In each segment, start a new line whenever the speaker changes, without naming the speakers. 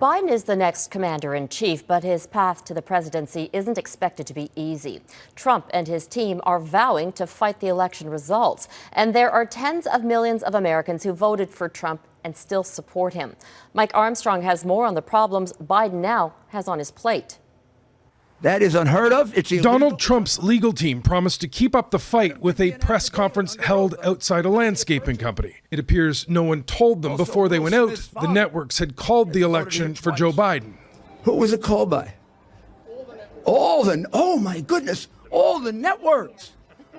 Biden is the next commander-in-chief, but his path to the presidency isn't expected to be easy. Trump and his team are vowing to fight the election results, and there are tens of millions of Americans who voted for Trump and still support him. Mike Armstrong has more on the problems Biden now has on his plate.
That is unheard of. It's illegal.
Donald Trump's legal team promised to keep up the fight with a press conference held outside a landscaping company. It appears no one told them before they went out the networks had called the election for Joe Biden.
Who was it called by? Oh my goodness, all the networks.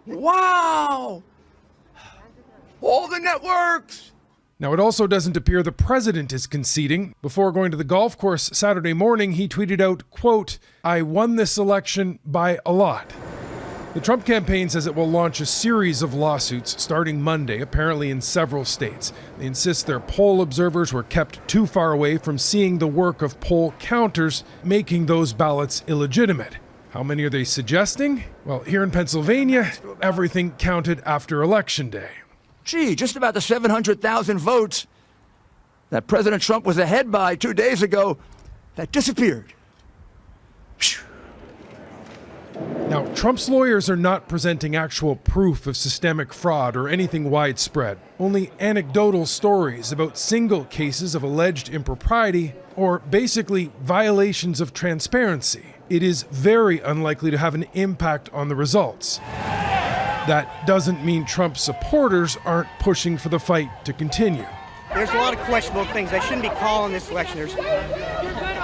Wow. All the networks.
Now, it also doesn't appear the president is conceding. Before going to the golf course Saturday morning, he tweeted out, quote, "I won this election by a lot." The Trump campaign says it will launch a series of lawsuits starting Monday, apparently in several states. They insist their poll observers were kept too far away from seeing the work of poll counters, making those ballots illegitimate. How many are they suggesting? Well, here in Pennsylvania, everything counted after Election Day.
Gee, just about the 700,000 votes that President Trump was ahead by 2 days ago, that disappeared. Phew.
Now, Trump's lawyers are not presenting actual proof of systemic fraud or anything widespread, only anecdotal stories about single cases of alleged impropriety or basically violations of transparency. It is very unlikely to have an impact on the results. That doesn't mean Trump supporters aren't pushing for the fight to continue.
There's a lot of questionable things. I shouldn't be calling this election. There's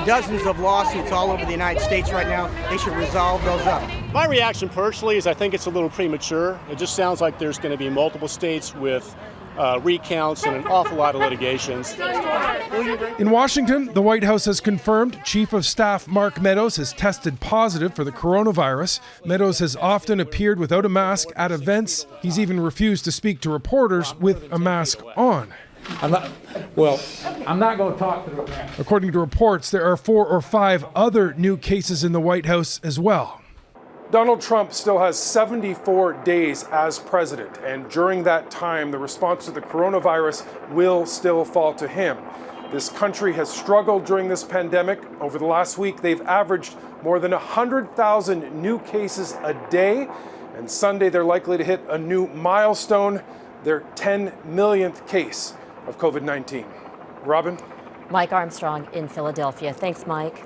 dozens of lawsuits all over the United States right now. They should resolve those up.
My reaction personally is I think it's a little premature. It just sounds like there's going to be multiple states with recounts and an awful lot of litigations.
In Washington, the White House has confirmed Chief of Staff Mark Meadows has tested positive for the coronavirus. Meadows has often appeared without a mask at events. He's even refused to speak to reporters with a mask on.
I'm not going to talk to the man.
According to reports, there are 4 or 5 other new cases in the White House as well. Donald Trump still has 74 days as president, and during that time, the response to the coronavirus will still fall to him. This country has struggled during this pandemic. Over the last week, they've averaged more than 100,000 new cases a day, and Sunday they're likely to hit a new milestone, their 10 millionth case of COVID-19. Robin?
Mike Armstrong in Philadelphia. Thanks, Mike.